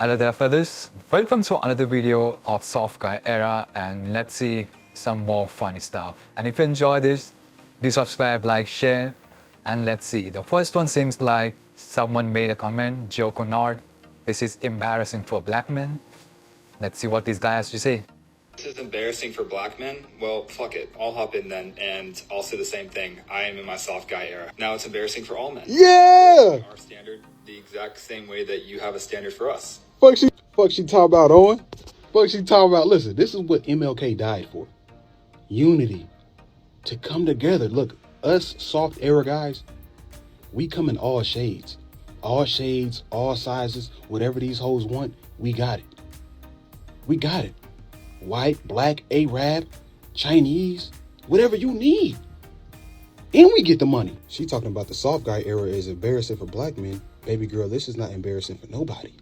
Hello there fellas, welcome to another video of Soft Guy Era, and let's see some more funny stuff. And if you enjoy this, do subscribe, like, share, and let's see. The first one seems like someone made a comment, joke or not, this is embarrassing for black men. Let's see what this guy has to say. This is embarrassing for black men? Well, fuck it. I'll hop in then, and I'll say the same thing. I am in my soft guy era. Now it's embarrassing for all men. Yeah! Our standard, the exact same way that you have a standard for us. Fuck she talk about, Owen. Fuck she talk about. Listen, this is what MLK died for. Unity. To come together. Look, us soft era guys, we come in all shades. All shades, all sizes, whatever these hoes want, we got it. We got it. White, black, Arab, Chinese, whatever you need. And we get the money. She talking about the soft guy era is embarrassing for black men. Baby girl, this is not embarrassing for nobody.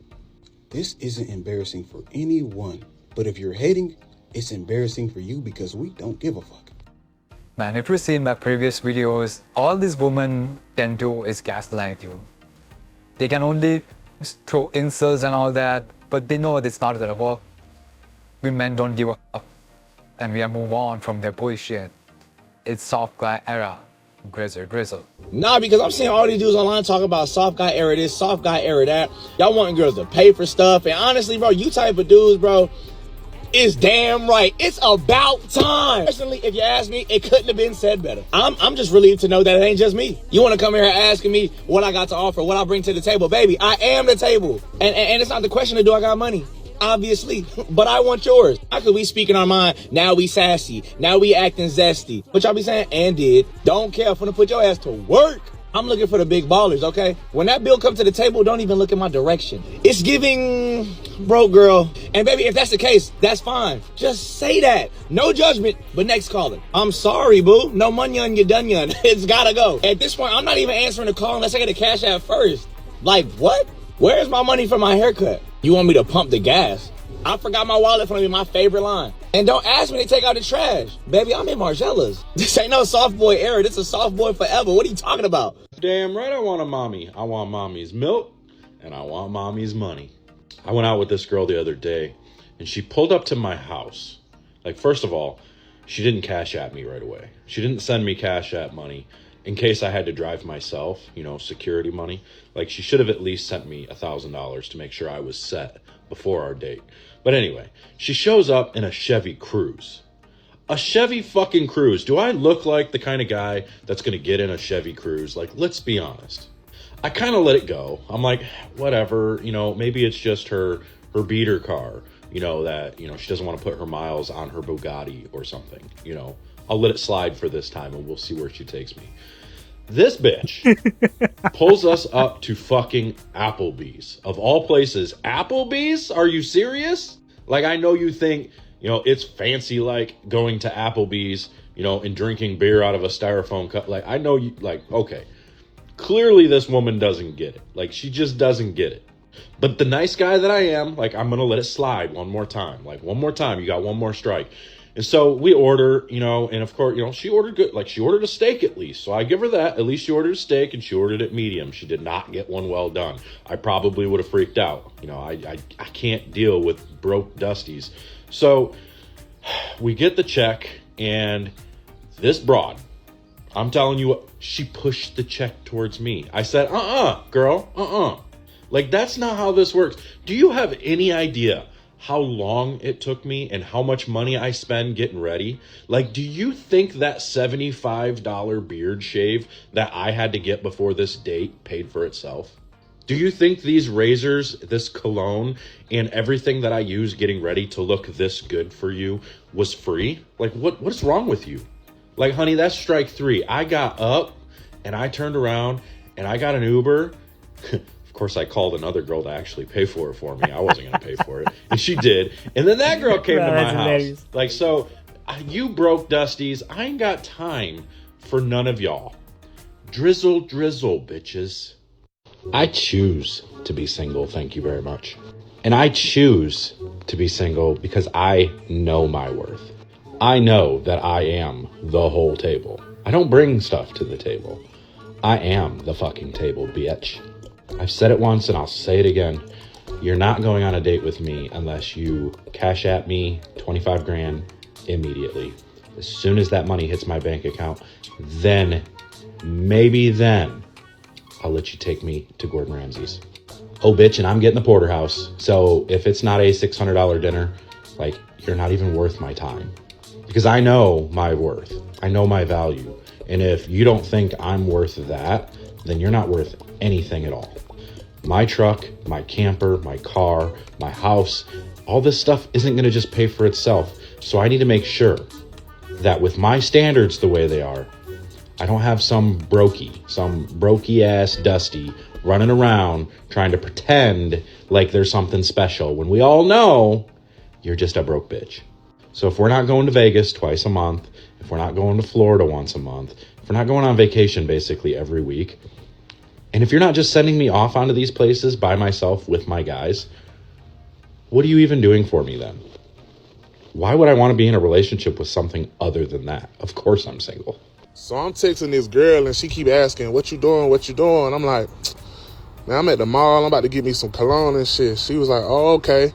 This isn't embarrassing for anyone. But if you're hating, it's embarrassing for you because we don't give a fuck. Man, if you've seen my previous videos, all these women can do is gaslight you. They can only throw insults and all that, but they know it's not gonna work. We men don't give up, and we are move on from their bullshit. It's soft guy era, Drizzle Drizzle. Nah, because I'm seeing all these dudes online talking about soft guy era this, soft guy era that. Y'all wanting girls to pay for stuff. And honestly, bro, you type of dudes, bro, is damn right. It's about time. Personally, if you ask me, it couldn't have been said better. I'm just relieved to know that it ain't just me. You want to come here asking me what I got to offer, what I bring to the table. Baby, I am the table. And it's not the question of do I got money. Obviously, but I want yours. How could we speaking our mind? Now we sassy. Now we acting zesty. What y'all be saying? And did. Don't care. I'm gonna put your ass to work. I'm looking for the big ballers, okay? When that bill comes to the table, don't even look in my direction. It's giving broke girl. And baby, if that's the case, that's fine. Just say that. No judgment, but next caller. I'm sorry, boo. No money on your dunion. It's gotta go. At this point, I'm not even answering the call unless I get a cash app first. Like, what? Where's my money for my haircut? You want me to pump the gas? I forgot my wallet from me, my favorite line. And don't ask me to take out the trash. Baby, I'm in Margella's. This ain't no soft boy era. This is soft boy forever. What are you talking about? Damn right I want a mommy. I want mommy's milk and I want mommy's money. I went out with this girl the other day and she pulled up to my house. Like, first of all, she didn't cash at me right away. She didn't send me cash app money in case I had to drive myself, you know, security money. Like, she should have at least sent me $1,000 to make sure I was set before our date. But anyway, she shows up in a Chevy Cruze. A Chevy fucking Cruze. Do I look like the kind of guy that's going to get in a Chevy Cruze? Like, let's be honest. I kind of let it go. I'm like, whatever, you know, maybe it's just her beater car, you know, that, you know, she doesn't want to put her miles on her Bugatti or something, you know. I'll let it slide for this time and we'll see where she takes me. This bitch pulls us up to fucking Applebee's. Of all places, Applebee's? Are you serious? Like, I know you think, you know, it's fancy like going to Applebee's, you know, and drinking beer out of a styrofoam cup. Like, I know you, like, okay. Clearly this woman doesn't get it. Like, she just doesn't get it. But the nice guy that I am, like, I'm going to let it slide one more time. Like, one more time, you got one more strike. And so we order, you know, and of course, you know, she ordered good, like she ordered a steak at least. So I give her that. At least she ordered a steak and she ordered it medium. She did not get one well done. I probably would have freaked out. You know, I can't deal with broke dusties. So we get the check and this broad, I'm telling you what, she pushed the check towards me. I said, girl, Like, that's not how this works. Do you have any idea how long it took me and how much money I spend getting ready? Like, do you think that $75 beard shave that I had to get before this date paid for itself? Do you think these razors, this cologne, and everything that I use getting ready to look this good for you was free? Like, what's wrong with you? Like, honey, that's strike 3. I got up and I turned around and I got an Uber. Of course, I called another girl to actually pay for it for me. I wasn't going to pay for it. And she did. And then that girl came to my house. Hilarious. Like, so, you broke dusties. I ain't got time for none of y'all. Drizzle, drizzle, bitches. I choose to be single, thank you very much. And I choose to be single because I know my worth. I know that I am the whole table. I don't bring stuff to the table. I am the fucking table, bitch. I've said it once and I'll say it again. You're not going on a date with me unless you cash at me 25 grand immediately. As soon as that money hits my bank account, then, maybe then, I'll let you take me to Gordon Ramsay's. Oh, bitch, and I'm getting the porterhouse. So if it's not a $600 dinner, like, you're not even worth my time. Because I know my worth. I know my value. And if you don't think I'm worth that, then you're not worth anything at all. My truck, my camper, my car, my house, all this stuff isn't going to just pay for itself. So I need to make sure that with my standards the way they are, I don't have some brokey ass Dusty running around trying to pretend like there's something special when we all know you're just a broke bitch. So if we're not going to Vegas twice a month, if we're not going to Florida once a month, if we're not going on vacation basically every week, and if you're not just sending me off onto these places by myself with my guys, what are you even doing for me then? Why would I want to be in a relationship with something other than that? Of course I'm single. So I'm texting this girl and she keep asking, what you doing? What you doing? I'm like, man, I'm at the mall. I'm about to get me some cologne and shit. She was like, oh, okay.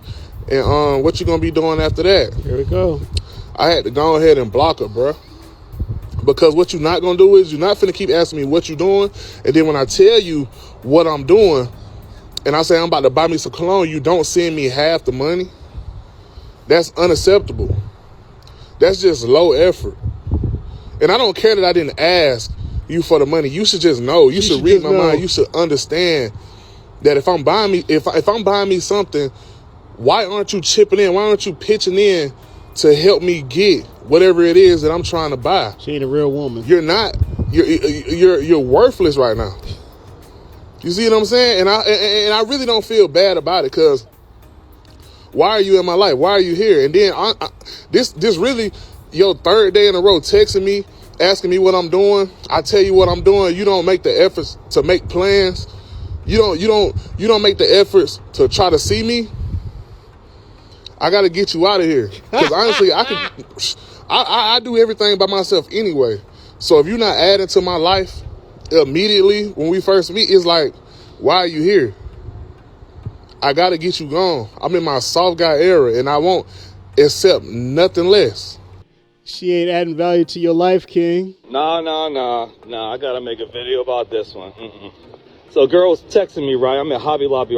And what you gonna be doing after that? Here we go. I had to go ahead and block her, bro. Because what you're not gonna do is you're not finna keep asking me what you doing. And then when I tell you what I'm doing and I say I'm about to buy me some cologne, you don't send me half the money. That's unacceptable. That's just low effort. And I don't care that I didn't ask you for the money. You should just know. You should read my mind. You should understand that if I'm buying me something, why aren't you chipping in? Why aren't you pitching in to help me get whatever it is that I'm trying to buy? She ain't a real woman. You're not. You're worthless right now. You see what I'm saying? And I really don't feel bad about it, because why are you in my life? Why are you here? And then this really your third day in a row texting me, asking me what I'm doing. I tell you what I'm doing. You don't make the efforts to make plans. You don't make the efforts to try to see me. I got to get you out of here. Because honestly, I do everything by myself anyway. So if you're not adding to my life immediately when we first meet, it's like, why are you here? I got to get you gone. I'm in my soft guy era, and I won't accept nothing less. She ain't adding value to your life, King. Nah. I got to make a video about this one. So girl was texting me, right? I'm at Hobby Lobby.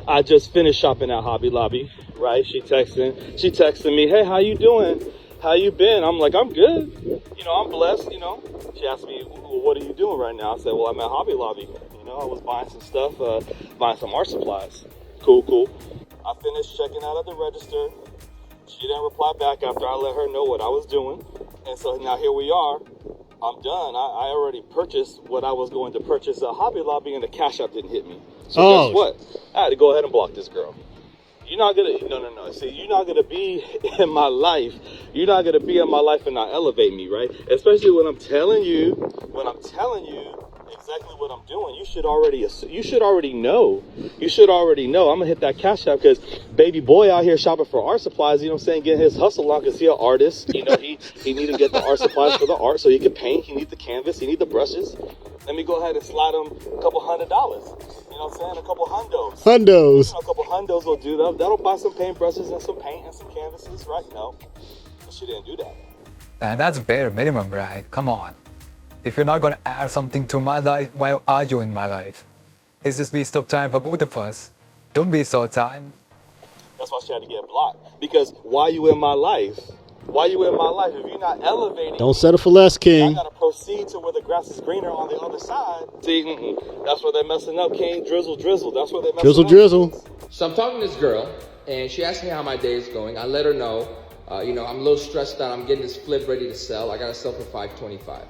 I just finished shopping at Hobby Lobby, right? She texting me, hey, how you doing? How you been? I'm like, I'm good. I'm blessed, She asked me, well, what are you doing right now? I said, well, I'm at Hobby Lobby. I was buying some stuff, buying some art supplies. Cool. I finished checking out at the register. She didn't reply back after I let her know what I was doing. And so now here we are. I'm done. I already purchased what I was going to purchase at Hobby Lobby, and the cash app didn't hit me. So guess what? I had to go ahead and block this girl. You're not gonna, no. See, you're not gonna be in my life. You're not gonna be in my life and not elevate me, right? Especially when I'm telling you exactly what I'm doing. You should already know. I'm gonna hit that cash app because baby boy out here shopping for art supplies, getting his hustle on because he's an artist. He need to get the art supplies for the art so he can paint. He needs the canvas, he needs the brushes. Let me go ahead and slide him a couple $100. A couple hundos. A couple hundos will do that. That'll buy some paintbrushes and some paint and some canvases, right? No, she didn't do that. And that's bare minimum, right? Come on. If you're not going to add something to my life, why are you in my life? It's just waste of time for both of us. Don't waste our time. That's why she had to get blocked. Because why you in my life? If you're not elevating, don't settle for less, King. I gotta proceed to where the grass is greener on the other side. See, that's where they're messing up, King. Drizzle. That's where they're messing up. Drizzle. So I'm talking to this girl, and she asked me how my day is going. I let her know, I'm a little stressed out. I'm getting this flip ready to sell. I gotta sell for $525.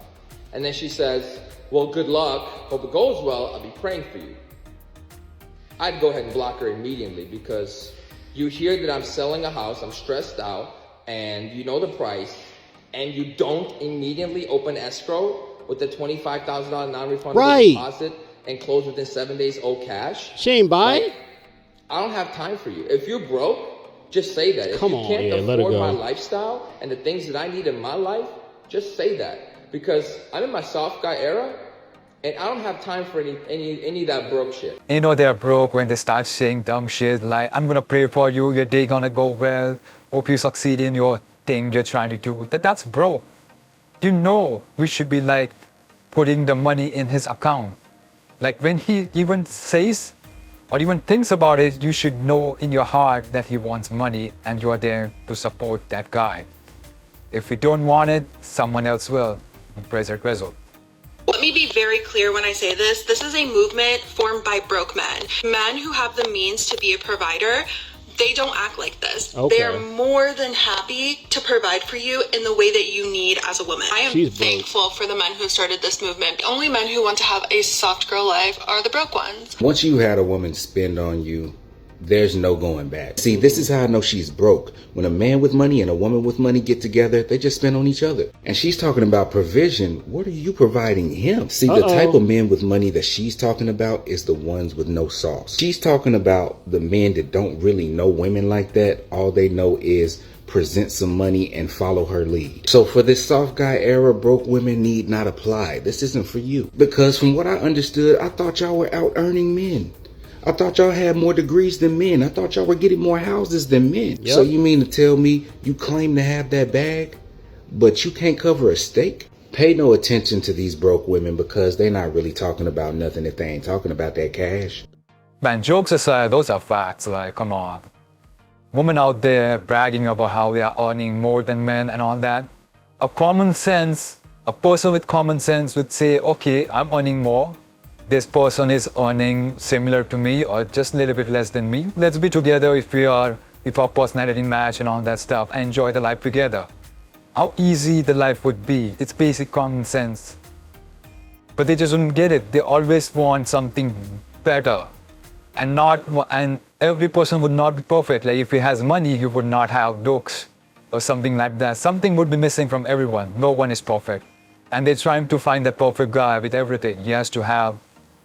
And then she says, well, good luck. Hope it goes well. I'll be praying for you. I'd go ahead and block her immediately because you hear that I'm selling a house. I'm stressed out. And you know the price, and you don't immediately open escrow with the $25,000 non-refundable deposit and close within 7 days owe cash. She ain't buying? I don't have time for you. If you're broke, just say that. If you can't afford my lifestyle and the things that I need in my life, just say that. Because I'm in my soft guy era, And I don't have time for any of that broke shit. You know they're broke when they start saying dumb shit like, I'm gonna pray for you, your day gonna go well, hope you succeed in your thing you're trying to do. That's broke. You know we should be like putting the money in his account. Like when he even says or even thinks about it, you should know in your heart that he wants money and you're there to support that guy. If you don't want it, someone else will. Drizzle. Let me be very clear when I say this. This is a movement formed by broke men. Men who have the means to be a provider, they don't act like this. Okay. They are more than happy to provide for you in the way that you need as a woman. I am thankful for the men who started this movement. The only men who want to have a soft girl life are the broke ones. Once you had a woman spend on you, there's no going back. See, this is how I know she's broke. When a man with money and a woman with money get together, they just spend on each other. And she's talking about provision. What are you providing him? See, the type of men with money that she's talking about is the ones with no sauce. She's talking about the men that don't really know women like that. All they know is present some money and follow her lead. So for this soft guy era, broke women need not apply. This isn't for you. Because from what I understood, I thought y'all were out earning men. I thought y'all had more degrees than men. I thought y'all were getting more houses than men. Yep. So you mean to tell me you claim to have that bag, but you can't cover a steak? Pay no attention to these broke women because they're not really talking about nothing if they ain't talking about that cash. Man, jokes aside, those are facts. Like, come on. Women out there bragging about how they are earning more than men and all that. A person with common sense would say, okay, I'm earning more. This person is earning similar to me or just a little bit less than me. Let's be together if our personality match and all that stuff. Enjoy the life together. How easy the life would be. It's basic common sense. But they just don't get it. They always want something better. And every person would not be perfect. Like if he has money, he would not have looks or something like that. Something would be missing from everyone. No one is perfect. And they're trying to find the perfect guy with everything. He has to have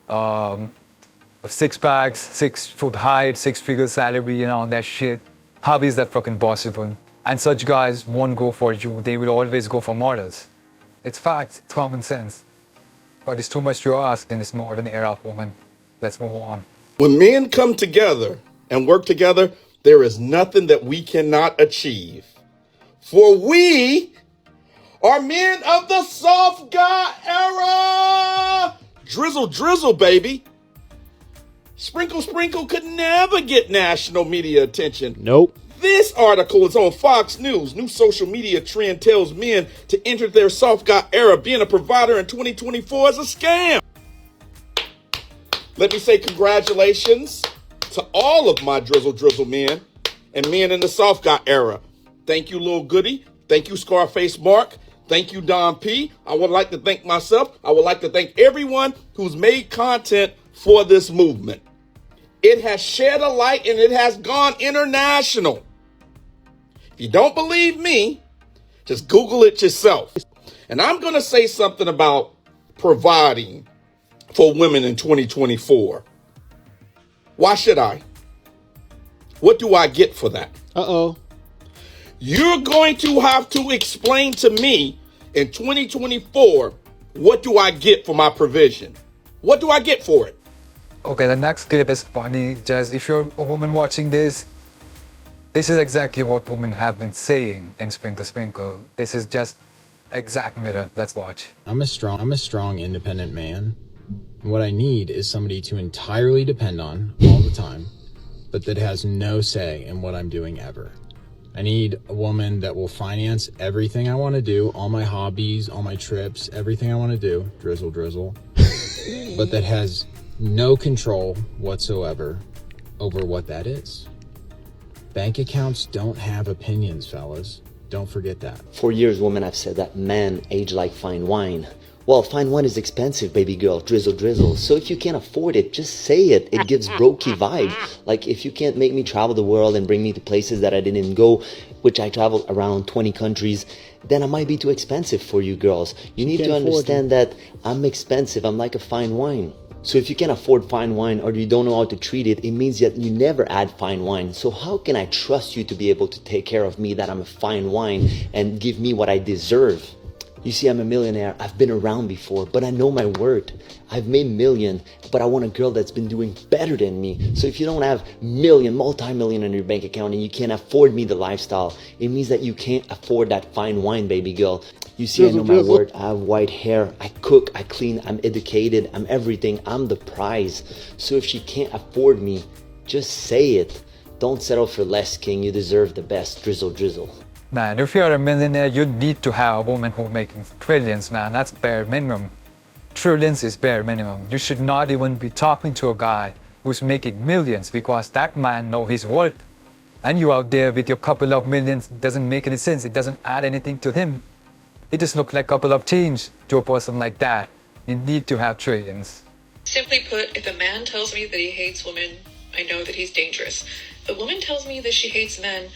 6 packs, 6 foot height, 6-figure salary, and all that shit. How is that fucking possible? And such guys won't go for you. They will always go for models. It's facts. It's common sense. But it's too much to ask in this modern era of women. Let's move on. When men come together and work together, there is nothing that we cannot achieve. For we are men of the soft guy era. Drizzle drizzle, baby. Sprinkle sprinkle could never get national media attention. Nope. This article is on Fox News. New social media trend tells men to enter their soft guy era. Being a provider in 2024 is a scam. Let me say congratulations to all of my drizzle drizzle men and men in the soft guy era. Thank you, Lil Goody. Thank you, Scarface Mark. Thank you, Don P. I would like to thank myself. I would like to thank everyone who's made content for this movement. It has shed a light and it has gone international. If you don't believe me, just Google it yourself. And I'm going to say something about providing for women in 2024. Why should I? What do I get for that? Uh-oh. You're going to have to explain to me in 2024, what do I get for my provision? What do I get for it? Okay, the next clip is funny. Just if you're a woman watching this, this is exactly what women have been saying in Sprinkle Sprinkle. This is just exact mirror. Let's watch. I'm a strong, independent man. And what I need is somebody to entirely depend on all the time, but that has no say in what I'm doing ever. I need a woman that will finance everything I want to do, all my hobbies, all my trips, everything I want to do, drizzle, drizzle, but that has no control whatsoever over what that is. Bank accounts don't have opinions, fellas. Don't forget that. For years, women have said that men age like fine wine. Well, fine wine is expensive, baby girl, drizzle, drizzle. So if you can't afford it, just say it. It gives brokey vibe. Like if you can't make me travel the world and bring me to places that I didn't go, which I traveled around 20 countries, then I might be too expensive for you girls. You need to understand that I'm expensive. I'm like a fine wine. So if you can't afford fine wine or you don't know how to treat it, it means that you never add fine wine. So how can I trust you to be able to take care of me, that I'm a fine wine, and give me what I deserve? You see, I'm a millionaire. I've been around before, but I know my worth. I've made million, but I want a girl that's been doing better than me. So if you don't have million, multi-million in your bank account and you can't afford me the lifestyle, it means that you can't afford that fine wine, baby girl. You see, I know my worth. I have white hair. I cook, I clean, I'm educated, I'm everything. I'm the prize. So if she can't afford me, just say it. Don't settle for less, king. You deserve the best. Drizzle, drizzle. Man, if you're a millionaire, you need to have a woman who's making trillions, man. That's bare minimum. Trillions is bare minimum. You should not even be talking to a guy who's making millions because that man knows his worth. And you out there with your couple of millions doesn't make any sense. It doesn't add anything to him. It just looks like a couple of change to a person like that. You need to have trillions. Simply put, if a man tells me that he hates women, I know that he's dangerous. If a woman tells me that she hates men,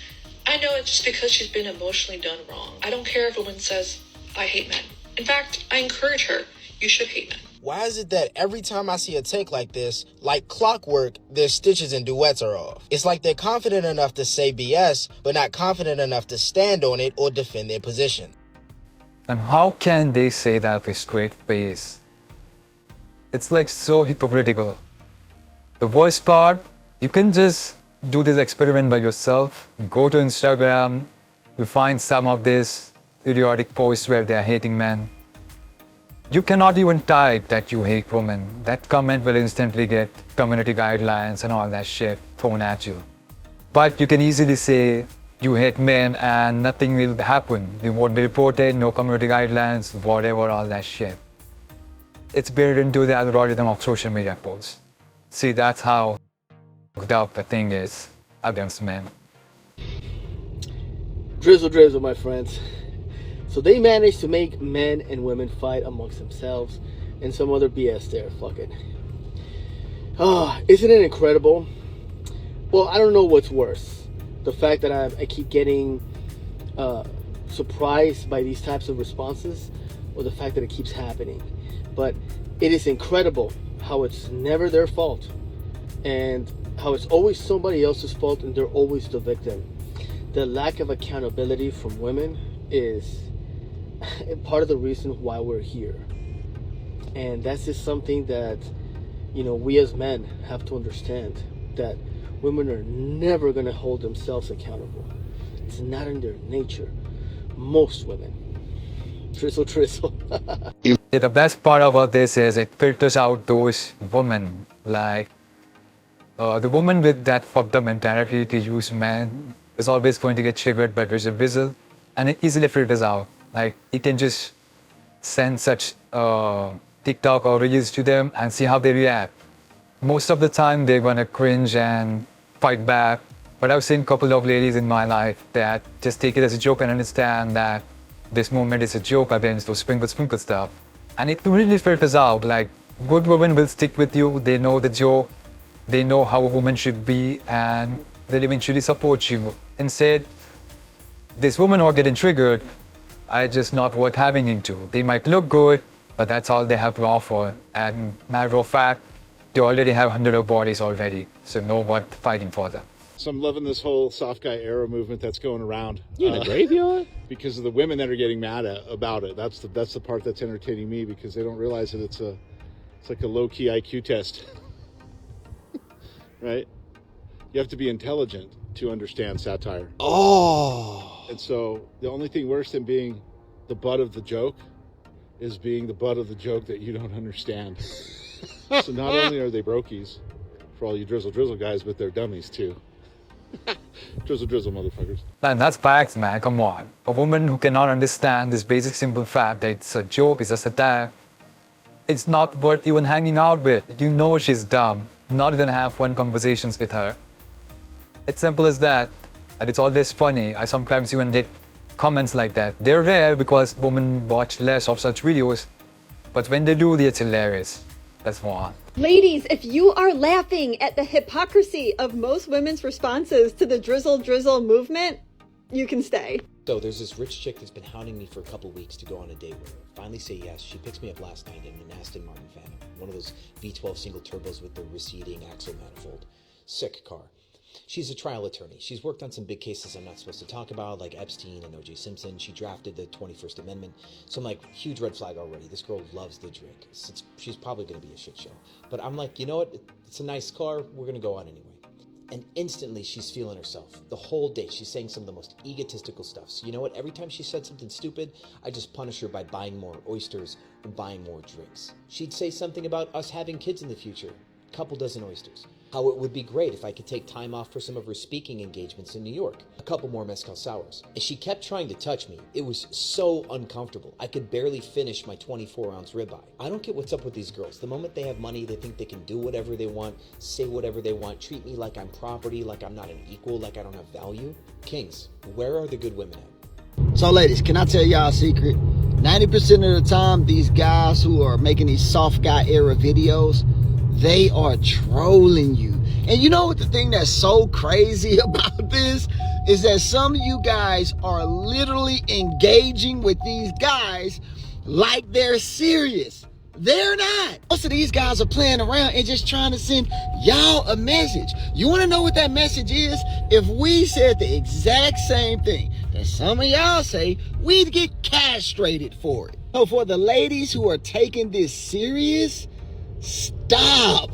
I know it's just because she's been emotionally done wrong. I don't care if a woman says, I hate men. In fact, I encourage her. You should hate men. Why is it that every time I see a take like this, like clockwork, their stitches and duets are off? It's like they're confident enough to say BS, but not confident enough to stand on it or defend their position. And how can they say that with straight face? It's like so hypocritical. The worst part, you can just do this experiment by yourself. Go to Instagram, you find some of these idiotic posts where they are hating men. You cannot even type that you hate women. That comment will instantly get community guidelines and all that shit thrown at you. But you can easily say you hate men and nothing will happen. You won't be reported, no community guidelines, whatever, all that shit. It's built into the algorithm of social media posts. See, that's how fucked up the thing is against men. Drizzle drizzle, my friends. So they managed to make men and women fight amongst themselves and some other BS there. Fuck it. Isn't it incredible? Well, I don't know what's worse. The fact that I keep getting surprised by these types of responses, or the fact that it keeps happening. But it is incredible how it's never their fault, and how it's always somebody else's fault and they're always the victim. The lack of accountability from women is part of the reason why we're here. And that's just something that, you know, we as men have to understand, that women are never going to hold themselves accountable. It's not in their nature. Most women. Drizzle, drizzle. The best part about this is it filters out those women, like the woman with that fucked up mentality to use men is always going to get triggered by Drizzle Drizzle, and it easily filters out. Like, you can just send such TikTok or reels to them and see how they react. Most of the time they're gonna cringe and fight back, but I've seen a couple of ladies in my life that just take it as a joke and understand that this movement is a joke against those sprinkle stuff. And it really filters out. Like, good women will stick with you, they know the joke, they know how a woman should be, and they'll eventually support you. Instead, this woman are getting triggered, I just not worth having into. They might look good, but that's all they have to offer. And matter of fact, they already have 100 of bodies already, so no one fighting for them. So I'm loving this whole soft guy era movement that's going around. You in a graveyard? Because of the women that are getting mad about it. That's the part that's entertaining me, because they don't realize that it's like a low-key IQ test. Right? You have to be intelligent to understand satire. Oh. And so the only thing worse than being the butt of the joke is being the butt of the joke that you don't understand. So not only are they brokies for all you drizzle drizzle guys, but they're dummies too. Drizzle drizzle motherfuckers. And that's facts, man, come on. A woman who cannot understand this basic simple fact that it's a joke, it's a satire, it's not worth even hanging out with. You know she's dumb. Not even have fun conversations with her. It's simple as that. And it's always funny. I sometimes even get comments like that. They're rare because women watch less of such videos. But when they do, it's hilarious. That's one. Ladies, if you are laughing at the hypocrisy of most women's responses to the Drizzle Drizzle movement, you can stay. So there's this rich chick that's been hounding me for a couple weeks to go on a date with her. Finally say yes. She picks me up last night in an Aston Martin Phantom, one of those V12 single turbos with the receding axle manifold. Sick car. She's a trial attorney. She's worked on some big cases I'm not supposed to talk about, like Epstein and O.J. Simpson. She drafted the 21st Amendment. So I'm like, huge red flag already. This girl loves the drink. She's probably going to be a shit show. But I'm like, you know what? It's a nice car. We're going to go on anyway. And instantly she's feeling herself. The whole day she's saying some of the most egotistical stuff. So you know what? Every time she said something stupid, I just punish her by buying more oysters and buying more drinks. She'd say something about us having kids in the future. Couple dozen oysters. How it would be great if I could take time off for some of her speaking engagements in New York. A couple more mezcal sours. And she kept trying to touch me. It was so uncomfortable. I could barely finish my 24-ounce ribeye. I don't get what's up with these girls. The moment they have money, they think they can do whatever they want, say whatever they want, treat me like I'm property, like I'm not an equal, like I don't have value. Kings, where are the good women at? So ladies, can I tell y'all a secret? 90% of the time, these guys who are making these soft guy era videos, they are trolling you. And you know what the thing that's so crazy about this is that some of you guys are literally engaging with these guys like they're serious. They're not. Most of these guys are playing around and just trying to send y'all a message. You want to know what that message is? If we said the exact same thing that some of y'all say, we'd get castrated for it. So for the ladies who are taking this serious, stop.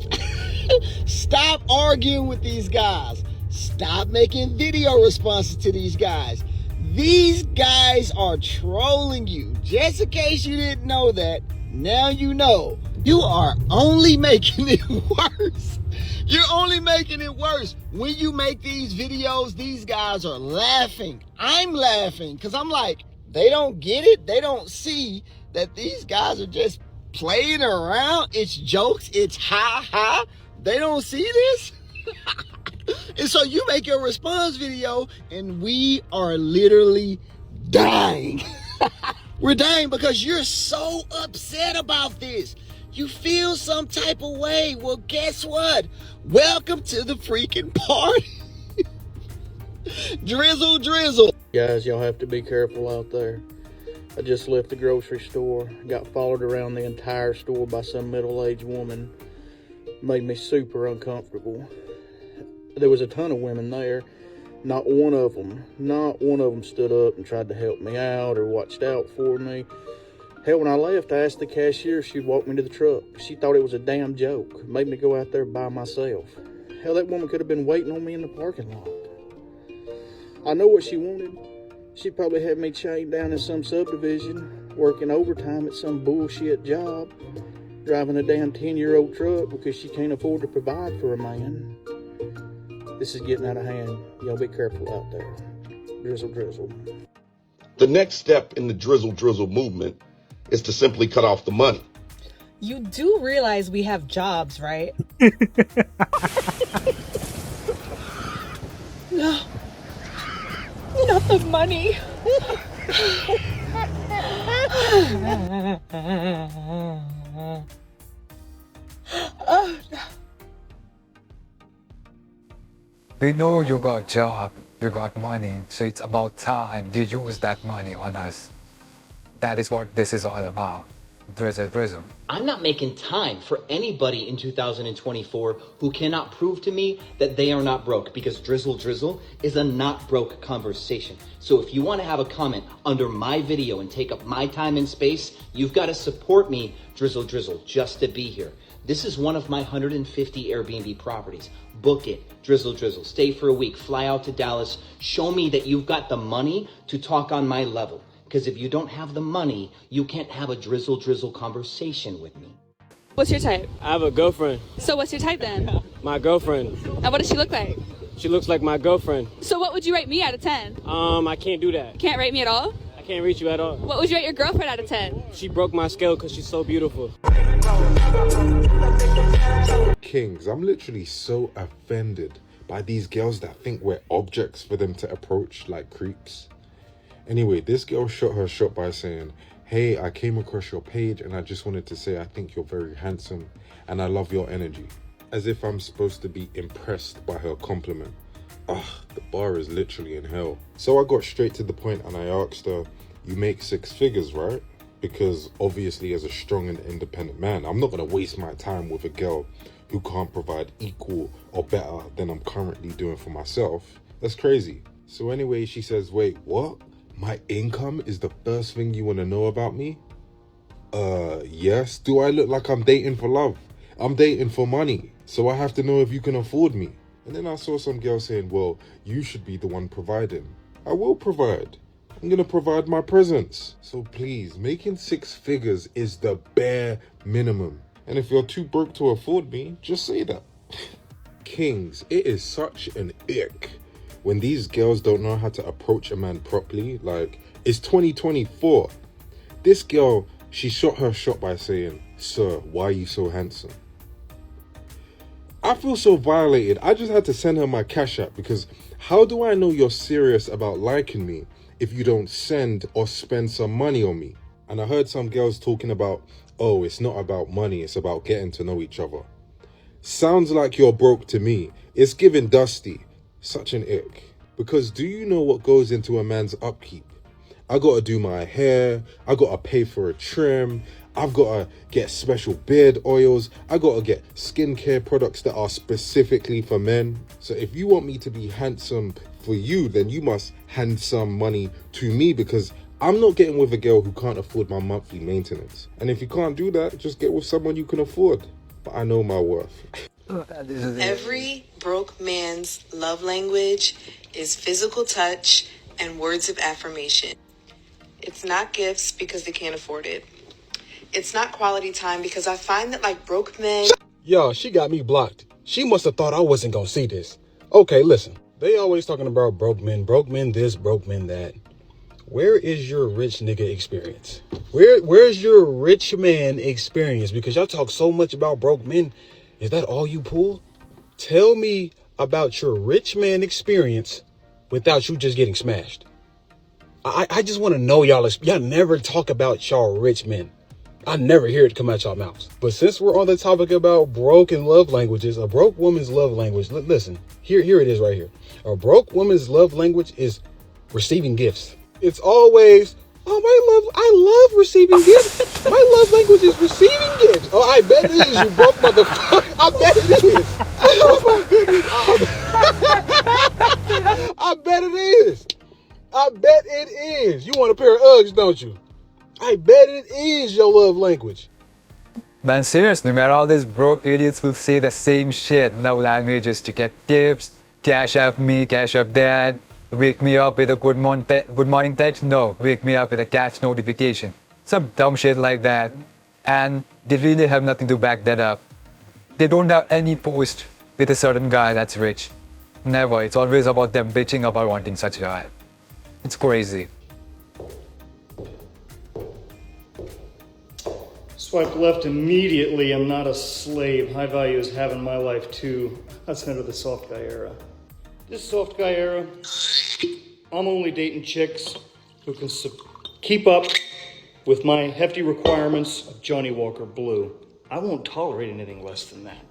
Stop arguing with these guys. Stop making video responses to these guys. These guys are trolling you. Just in case you didn't know that, now you know. You are only making it worse. You're only making it worse. When you make these videos, these guys are laughing. I'm laughing because I'm like, they don't get it. They don't see that these guys are just playing around. It's jokes. It's ha. They don't see this. And so you make your response video and we are literally dying. We're dying because you're so upset about this. You feel some type of way. Well, guess what? Welcome to the freaking party. Drizzle Drizzle. Guys, y'all have to be careful out there. I just left the grocery store, got followed around the entire store by some middle-aged woman. Made me super uncomfortable. There was a ton of women there. Not one of them stood up and tried to help me out or watched out for me. Hell, when I left, I asked the cashier if she'd walk me to the truck. She thought it was a damn joke. Made me go out there by myself. Hell, that woman could have been waiting on me in the parking lot. I know what she wanted. She probably had me chained down in some subdivision, working overtime at some bullshit job, driving a damn 10-year-old truck because she can't afford to provide for a man. This is getting out of hand. Y'all be careful out there. Drizzle Drizzle. The next step in the Drizzle Drizzle movement is to simply cut off the money. You do realize we have jobs, right? No. Not the money. Oh, no. We know you got a job, you got money, so it's about time you use that money on us. That is what this is all about. Drizzle Drizzle. I'm not making time for anybody in 2024 who cannot prove to me that they are not broke, because Drizzle Drizzle is a not broke conversation. So if you want to have a comment under my video and take up my time and space, you've got to support me, Drizzle Drizzle, just to be here. This is one of my 150 Airbnb properties. Book it, Drizzle Drizzle. Stay for a week, fly out to Dallas. Show me that you've got the money to talk on my level. Because if you don't have the money, you can't have a Drizzle Drizzle conversation with me. What's your type? I have a girlfriend. So what's your type then? My girlfriend. And what does she look like? She looks like my girlfriend. So what would you rate me out of 10? I can't do that. You can't rate me at all? I can't reach you at all. What would you rate your girlfriend out of 10? She broke my scale because she's so beautiful. Kings, I'm literally so offended by these girls that think we're objects for them to approach like creeps. Anyway, this girl shot her shot by saying, "Hey, I came across your page and I just wanted to say I think you're very handsome and I love your energy." As if I'm supposed to be impressed by her compliment. Ugh, the bar is literally in hell. So I got straight to the point and I asked her, "You make 6 figures, right?" Because obviously as a strong and independent man, I'm not going to waste my time with a girl who can't provide equal or better than I'm currently doing for myself. That's crazy. So anyway, she says, wait, what? My income is the first thing you want to know about me? Yes. Do I look like I'm dating for love? I'm dating for money. So I have to know if you can afford me. And then I saw some girl saying, well, you should be the one providing. I will provide. I'm going to provide my presence. So please, making 6 figures is the bare minimum. And if you're too broke to afford me, just say that. Kings, it is such an ick when these girls don't know how to approach a man properly. Like, it's 2024. This girl, she shot her shot by saying, sir, why are you so handsome? I feel so violated. I just had to send her my Cash App, because how do I know you're serious about liking me if you don't send or spend some money on me? And I heard some girls talking about, oh, it's not about money, it's about getting to know each other. Sounds like you're broke to me. It's giving dusty. Such an ick. Because do you know what goes into a man's upkeep? I gotta do my hair, I gotta pay for a trim, I've gotta get special beard oils, I gotta get skincare products that are specifically for men. So if you want me to be handsome for you, then you must hand some money to me, because I'm not getting with a girl who can't afford my monthly maintenance. And if you can't do that, just get with someone you can afford. But I know my worth. Every broke man's love language is physical touch and words of affirmation. It's not gifts because they can't afford it. It's not quality time, because I find that like broke men... Yo, she got me blocked. She must have thought I wasn't gonna see this. Okay, listen. They always talking about broke men this, broke men that. Where is your rich nigga experience? Where's your rich man experience? Because y'all talk so much about broke men. Is that all you pull? Tell me about your rich man experience without you just getting smashed. I just want to know y'all never talk about y'all rich men. I never hear it come out y'all mouths. But since we're on the topic about broken love languages, a broke woman's love language, listen, here it is right here. A broke woman's love language is receiving gifts. It's always, oh, I love receiving gifts. My love language is receiving gifts. Oh, I bet it is, you broke motherfucker. I bet it is. Oh my goodness. I bet it is. I bet it is. You want a pair of Uggs, don't you? I bet it is your love language. Man, seriously, man, all these broke idiots will say the same shit. Love languages to get tips, cash up me, cash up that, wake me up with a good morning text. No, wake me up with a cash notification. Some dumb shit like that. And they really have nothing to back that up. They don't have any post with a certain guy that's rich. Never. It's always about them bitching about wanting such a guy. It's crazy. Swipe left immediately. I'm not a slave. High value is having my life too. That's the end of the soft guy era. This soft guy era, I'm only dating chicks who can keep up with my hefty requirements of Johnny Walker Blue. I won't tolerate anything less than that.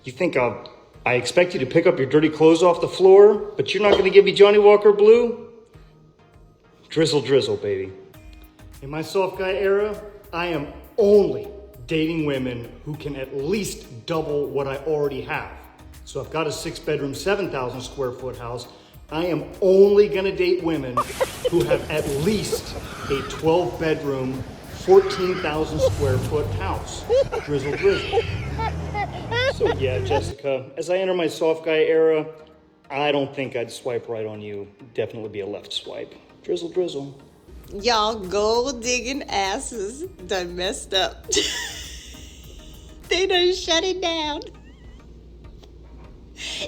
You think I expect you to pick up your dirty clothes off the floor, but you're not going to give me Johnny Walker Blue? Drizzle drizzle, baby. In my soft guy era, I am only dating women who can at least double what I already have. So I've got a 6-bedroom, 7,000 square foot house. I am only gonna date women who have at least a 12-bedroom, 14,000 square foot house. Drizzle drizzle. So yeah, Jessica, as I enter my soft guy era, I don't think I'd swipe right on you. Definitely be a left swipe. Drizzle drizzle. Y'all gold digging asses done messed up. They done shut it down.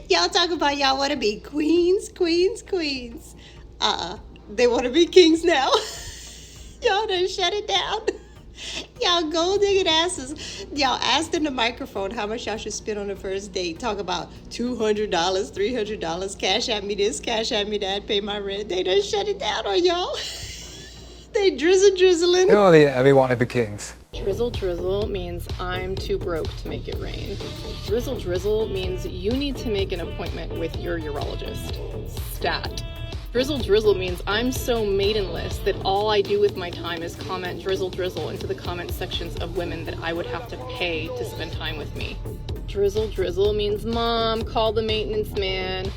Y'all talk about y'all want to be queens. They want to be kings now. Y'all done shut it down. Y'all gold digging asses. Y'all asked in the microphone how much y'all should spend on the first date. Talk about $200, $300, cash at me this, cash at me that, pay my rent. They done shut it down on y'all. They drizzling. You know, we want to be kings. Drizzle drizzle means I'm too broke to make it rain. Drizzle drizzle means you need to make an appointment with your urologist. Stat. Drizzle drizzle means I'm so maidenless that all I do with my time is comment drizzle drizzle into the comment sections of women that I would have to pay to spend time with me. Drizzle Drizzle means mom, call the maintenance man.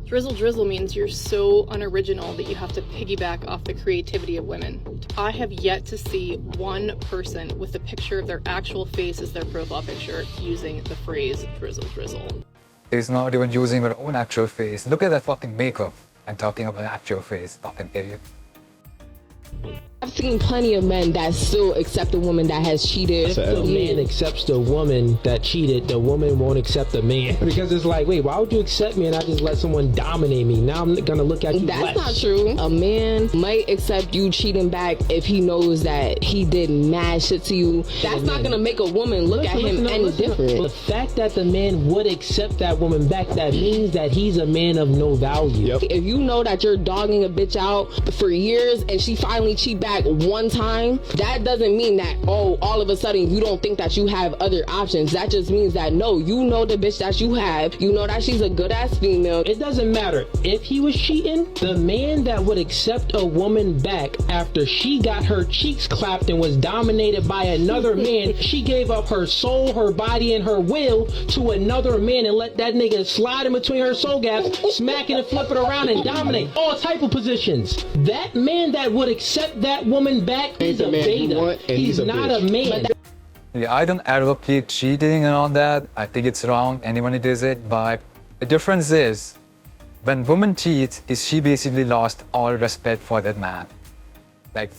Drizzle Drizzle means you're so unoriginal that you have to piggyback off the creativity of women. I have yet to see one person with a picture of their actual face as their profile picture using the phrase Drizzle Drizzle. He's not even using her own actual face. Look at that fucking makeup. I'm talking about actual face, fucking idiot. I've seen plenty of men that still accept a woman that has cheated. If the man accepts the woman that cheated, the woman won't accept the man. Because it's like, wait, why would you accept me and I just let someone dominate me? Now I'm gonna look at you That's less. not true. A man might accept you cheating back if he knows that he did mad shit to you. That's not gonna make a woman look at him any different. The fact that the man would accept that woman back, that means that he's a man of no value. If you know that you're dogging a bitch out for years and she finally cheat back one time, that doesn't mean that, oh, all of a sudden you don't think that you have other options. That just means that, no, you know the bitch that you have. You know that she's a good ass female. It doesn't matter if he was cheating. The man that would accept a woman back after she got her cheeks clapped and was dominated by another man, she gave up her soul, her body, and her will to another man and let that nigga slide in between her soul gaps, smack it and flip it around and dominate all type of positions. That man that would accept that woman back, he's a beta. He's not a man. Yeah, I don't advocate cheating and all that. I think it's wrong, anyone who does it. But the difference is, when woman cheats, she basically lost all respect for that man. Like,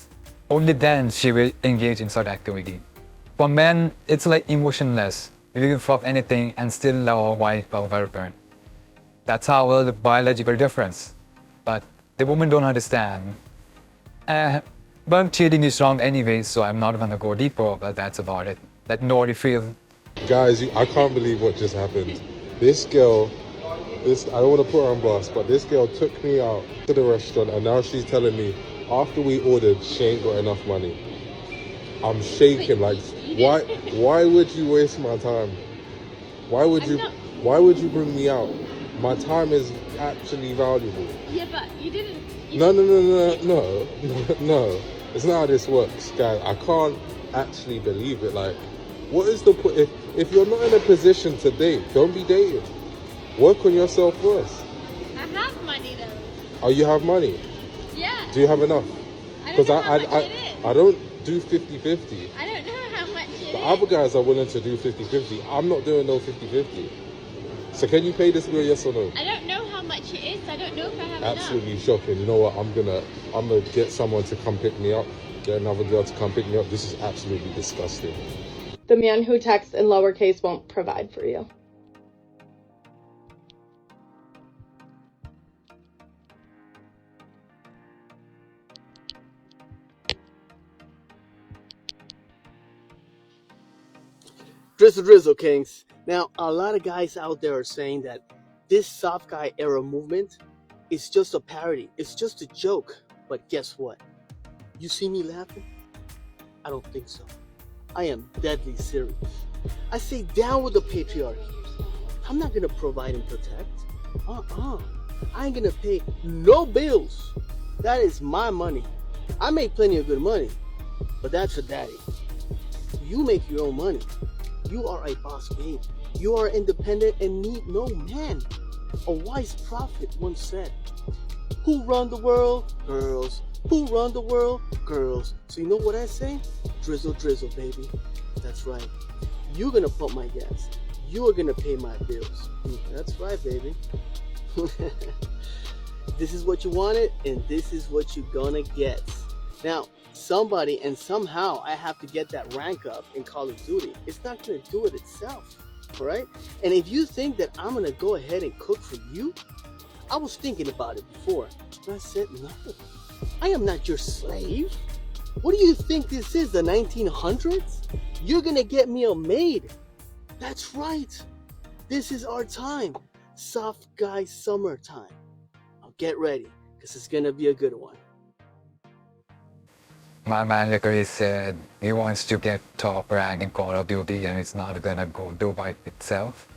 only then she will engage in such activity. For men, it's like emotionless. You can fuck anything and still love a wife or girlfriend. That's how the biological difference. But the women don't understand. But cheating is wrong anyway, so I'm not gonna go deeper, but that's about it. Let nobody feel. Guys, I can't believe what just happened. This girl, I don't want to put her on blast, but this girl took me out to the restaurant and now she's telling me after we ordered, she ain't got enough money. I'm shaking, like, why would you waste my time? Why would you bring me out? My time is actually valuable. Yeah, but you didn't. No. It's not how this works, guys. I can't actually believe it. Like, what is the point? If you're not in a position to date, don't be dating. Work on yourself first. I have money though. Oh, you have money? Yeah. Do you have enough? I don't know how much it is. I don't do 50-50. I don't know how much it The is. other guys are willing to do 50-50. I'm not doing no 50-50. So can you pay this bill, yes or no? I don't know how much it is. I don't know if I have Absolutely shocking. You know what? I'm gonna get someone to come pick me up. Get another girl to come pick me up. This is absolutely disgusting. The man who texts in lowercase won't provide for you. Drizzle Drizzle Kings. Now, a lot of guys out there are saying that this soft guy era movement is just a parody. It's just a joke. But guess what? You see me laughing? I don't think so. I am deadly serious. I say down with the patriarchy. I'm not gonna provide and protect. I ain't gonna pay no bills. That is my money. I make plenty of good money, but that's for daddy. You make your own money. You are a boss babe. You are independent and need no man. A wise prophet once said, who run the world? Girls. Who run the world? Girls. So you know what I say? Drizzle, drizzle, baby. That's right. You're gonna pump my gas. You are gonna pay my bills. That's right, baby. This is what you wanted, and this is what you're gonna get. Now, somebody and somehow I have to get that rank up in Call of Duty. It's not gonna do it itself, all right? And if you think that I'm gonna go ahead and cook for you, I was thinking about it before, but I said no. I am not your slave. What do you think this is, the 1900s? You're gonna get me a maid. That's right. This is our time. Soft guy summertime. Now get ready, because it's gonna be a good one. My manager said he wants to get top rank in Call of Duty and it's not gonna go do by itself.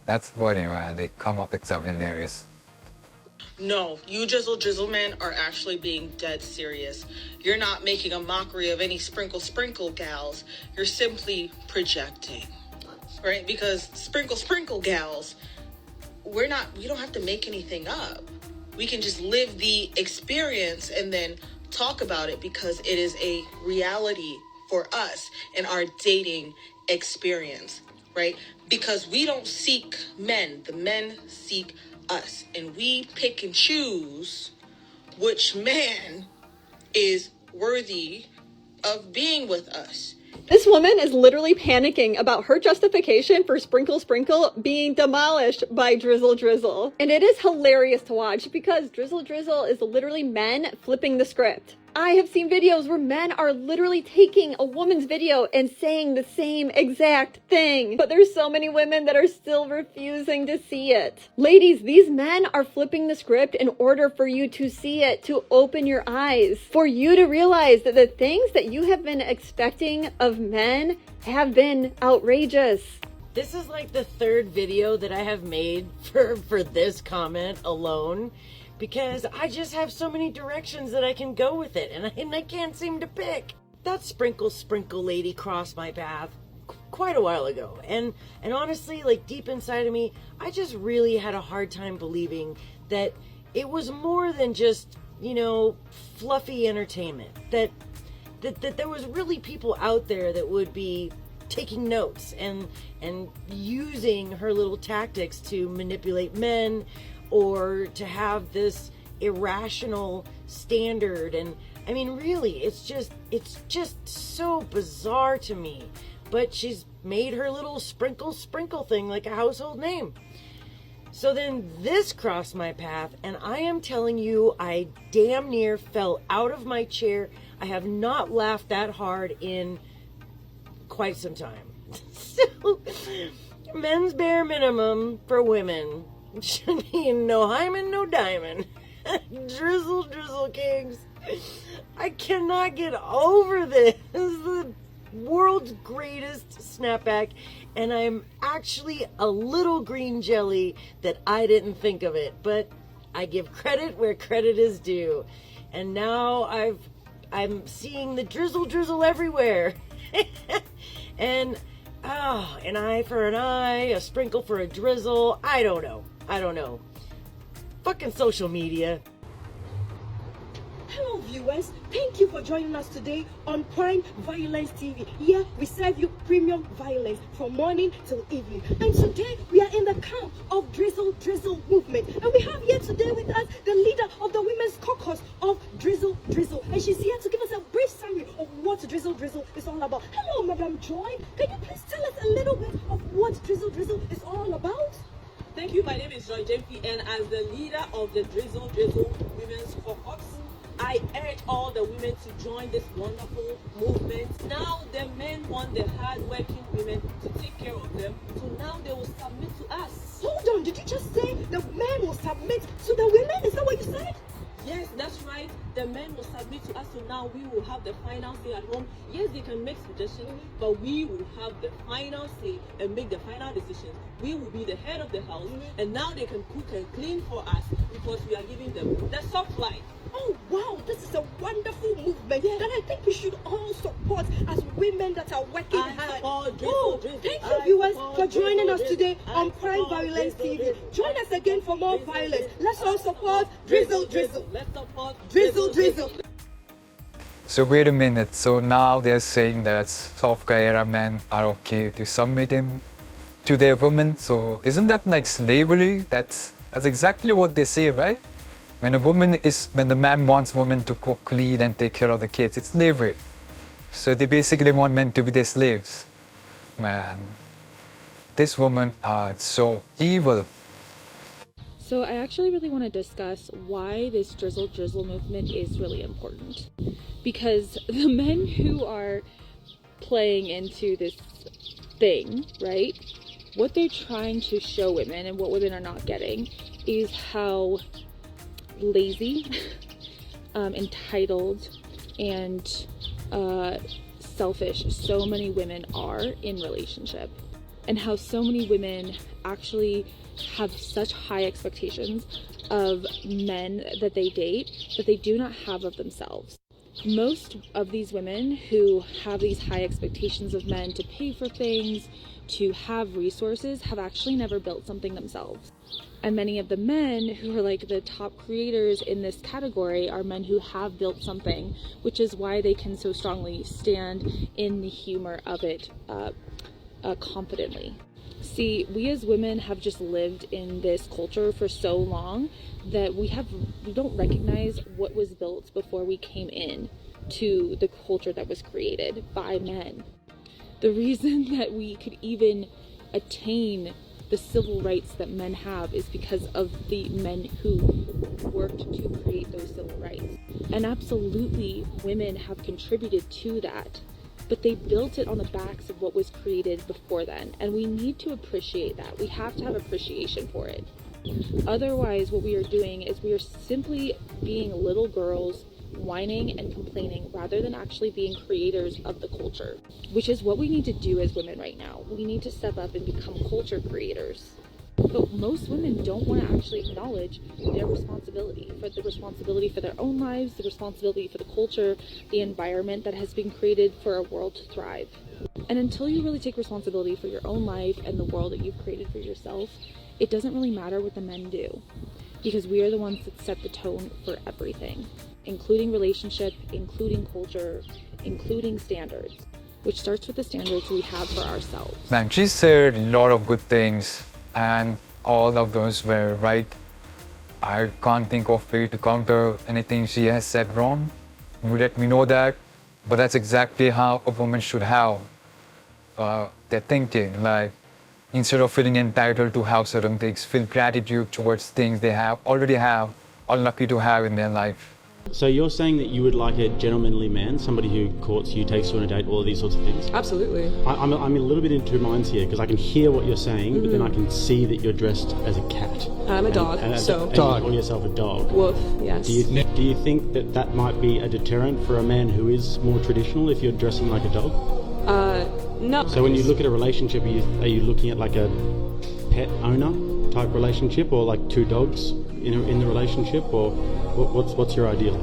That's funny, man. They come up with something hilarious. No, you Drizzle Drizzle men are actually being dead serious. You're not making a mockery of any sprinkle gals. You're simply projecting. right? Because sprinkle gals, we don't have to make anything up. We can just live the experience and then talk about it because it is a reality for us in our dating experience, right? Because we don't seek men, the men seek us, and we pick and choose which man is worthy of being with us. This woman is literally panicking about her justification for Sprinkle Sprinkle being demolished by Drizzle Drizzle. And it is hilarious to watch because Drizzle Drizzle is literally men flipping the script. I have seen videos where men are literally taking a woman's video and saying the same exact thing. But there's so many women that are still refusing to see it. Ladies, these men are flipping the script in order for you to see it, to open your eyes, for you to realize that the things that you have been expecting of men have been outrageous. This is like the third video that I have made for this comment alone, because I just have so many directions that I can go with it, and I can't seem to pick. That Sprinkle lady crossed my path quite a while ago, and honestly, like deep inside of me, I just really had a hard time believing that it was more than just, you know, fluffy entertainment, that there was really people out there that would be taking notes and using her little tactics to manipulate men, or to have this irrational standard. And I mean, really, it's just so bizarre to me. But she's made her little sprinkle thing like a household name. So then this crossed my path, and I am telling you, I damn near fell out of my chair. I have not laughed that hard in quite some time. So, men's bare minimum for women should be no hymen, no diamond. Drizzle kings. I cannot get over this. This is the world's greatest snapback, and I'm actually a little green jelly that I didn't think of it, but I give credit where credit is due. And now I'm seeing the drizzle everywhere. And an eye for an eye, a sprinkle for a drizzle. I don't know. Fucking social media. Hello viewers, thank you for joining us today on Prime Violence TV. Here we serve you premium violence from morning till evening. And today we are in the camp of Drizzle movement. And we have here today with us the leader of the women's caucus of Drizzle. And she's here to give us a brief summary of what Drizzle is all about. Hello Madam Joy, can you please tell us a little bit of what Drizzle is all about? Thank you. My name is Joy JP, and as the leader of the Drizzle Women's Caucus, I urge all the women to join this wonderful movement. Now the men want the hard-working women to take care of them, so now they will submit to us. Hold on, did you just say the men will submit to the women? Is that what you said? Yes, that's right. The men will submit to us, so now we will have the final say at home. Yes, they can make suggestions, but we will have the final say and make the final decisions. We will be the head of the house, and now they can cook and clean for us because we are giving them the soft life. Oh wow, this is a wonderful movement that I think we should all support as women that are working hard. Thank you viewers for joining us today on Prime Violence TV. Join us again for more violence. Let's all support Drizzle. Let's support Drizzle. So wait a minute, so now they're saying that soft guy era men are okay to submit him to their women. So isn't that like slavery? That's exactly what they say, right? When the man wants women to cook, clean, and take care of the kids, it's slavery. So they basically want men to be their slaves. Man, this woman are so evil. So I actually really want to discuss why this Drizzle movement is really important. Because the men who are playing into this thing, right? What they're trying to show women and what women are not getting is how lazy, entitled, and selfish so many women are in relationship, and how so many women actually have such high expectations of men that they date that they do not have of themselves. Most of these women who have these high expectations of men to pay for things, to have resources, have actually never built something themselves. And many of the men who are like the top creators in this category are men who have built something, which is why they can so strongly stand in the humor of it confidently. See, we as women have just lived in this culture for so long that we don't recognize what was built before we came in to the culture that was created by men. The reason that we could even attain the civil rights that men have is because of the men who worked to create those civil rights. And absolutely, women have contributed to that. But they built it on the backs of what was created before then. And we need to appreciate that. We have to have appreciation for it. Otherwise, what we are doing is we are simply being little girls whining and complaining rather than actually being creators of the culture, which is what we need to do as women right now. We need to step up and become culture creators. But most women don't want to actually acknowledge their responsibility for their own lives, the responsibility for the culture, the environment that has been created for a world to thrive. And until you really take responsibility for your own life and the world that you've created for yourself, it doesn't really matter what the men do, because we are the ones that set the tone for everything, including relationship, including culture, including standards, which starts with the standards we have for ourselves. Man, she said a lot of good things, and all of those were right. I can't think of way to counter anything she has said wrong. You let me know that, but that's exactly how a woman should have their thinking. Like, instead of feeling entitled to have certain things, feel gratitude towards things they already have, or lucky to have in their life. So you're saying that you would like a gentlemanly man, somebody who courts you, takes you on a date, all of these sorts of things? Absolutely. I'm a little bit in two minds here, because I can hear what you're saying, but then I can see that you're dressed as a cat. I'm a dog, so... And you call yourself a dog. Wolf, yes. Do you think that that might be a deterrent for a man who is more traditional if you're dressing like a dog? No. So when you look at a relationship, are you looking at like a pet owner type relationship, or like two dogs in the relationship, or what's your ideal?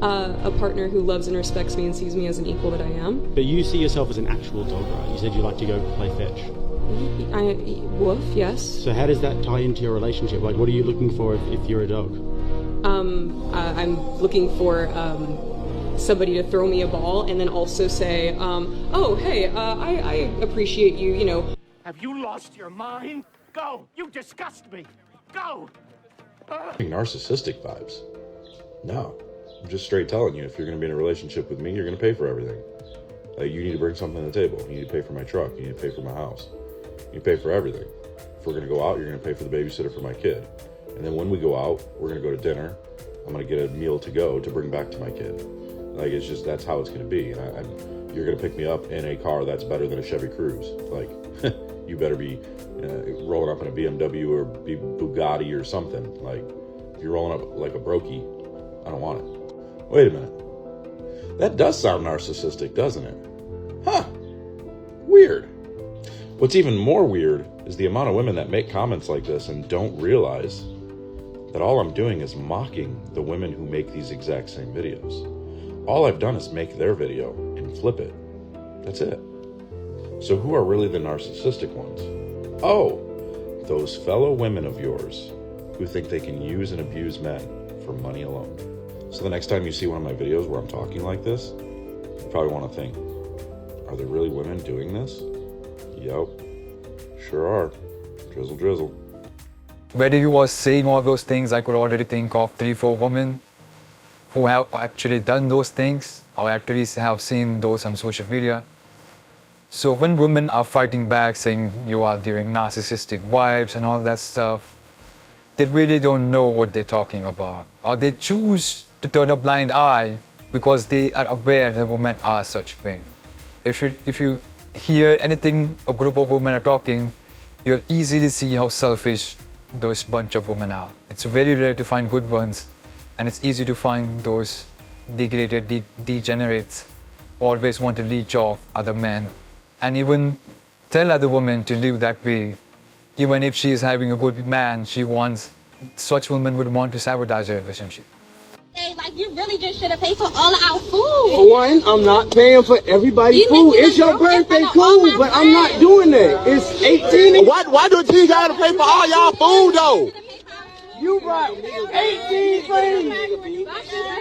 A partner who loves and respects me and sees me as an equal that I am. But you see yourself as an actual dog, right? You said you like to go play fetch. Wolf, yes. So how does that tie into your relationship? Like, what are you looking for if you're a dog? I'm looking for somebody to throw me a ball and then also say, oh, hey, I appreciate you, you know. Have you lost your mind? Go! You disgust me! Go! Narcissistic vibes. No. I'm just straight telling you, if you're going to be in a relationship with me, you're going to pay for everything. You need to bring something to the table. You need to pay for my truck. You need to pay for my house. You pay for everything. If we're going to go out, you're going to pay for the babysitter for my kid. And then when we go out, we're going to go to dinner. I'm going to get a meal to go to bring back to my kid. Like, it's just, that's how it's going to be. And you're going to pick me up in a car that's better than a Chevy Cruze. Like, you better be rolling up in a BMW or Bugatti or something. Like, if you're rolling up like a Brokey, I don't want it. Wait a minute. That does sound narcissistic, doesn't it? Huh. Weird. What's even more weird is the amount of women that make comments like this and don't realize that all I'm doing is mocking the women who make these exact same videos. All I've done is make their video and flip it. That's it. So who are really the narcissistic ones? Oh, those fellow women of yours who think they can use and abuse men for money alone. So the next time you see one of my videos where I'm talking like this, you probably want to think, are there really women doing this? Yep, sure are. Drizzle, drizzle. Whether you were saying all those things, I could already think of 3-4 women who have actually done those things, or at least have seen those on social media. So when women are fighting back, saying you are doing narcissistic vibes and all that stuff, they really don't know what they're talking about. Or they choose to turn a blind eye because they are aware that women are such thing. If you hear anything a group of women are talking, you'll easily see how selfish those bunch of women are. It's very rare to find good ones, and it's easy to find those degraded degenerates who always want to leech off other men and even tell other women to live that way. Even if she is having a good man, such women would want to sabotage her relationship. Hey, like, you're really just should have paid for all of our food. For one, I'm not paying for everybody's You food. make it It's your broke in birthday, front of all cool, my but I'm not doing that. It's 18. Why do T gotta pay for all y'all food though? You brought 18 things.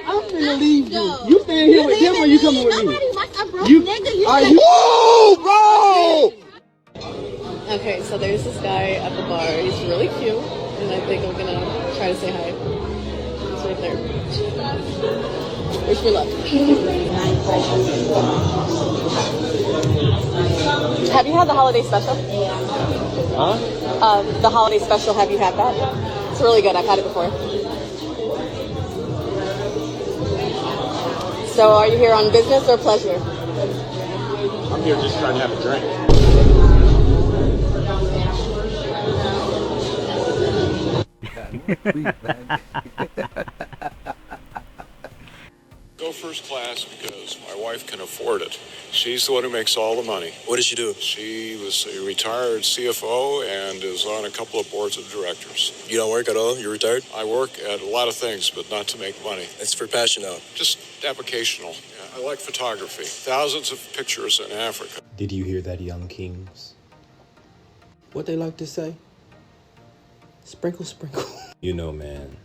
I'm finna leave you. You staying here with them or you coming with me? Are you? Whoa, bro! Okay, so there's this guy at the bar. He's really cute, and I think I'm gonna try to say hi. He's right there. Wish me luck. Have you had the holiday special? Huh? The holiday special, have you had that? It's really good. I've had it before. So are you here on business or pleasure? I'm here just trying to have a drink. Go first class because my wife can afford it. She's the one who makes all the money. What does she do? She was a retired CFO and is on a couple of boards of directors. You don't work at all? You're retired? I work at a lot of things, but not to make money. It's for passion now. Just avocational. Yeah, I like photography. Thousands of pictures in Africa. Did you hear that, young kings? What they like to say? Sprinkle, sprinkle. You know, man,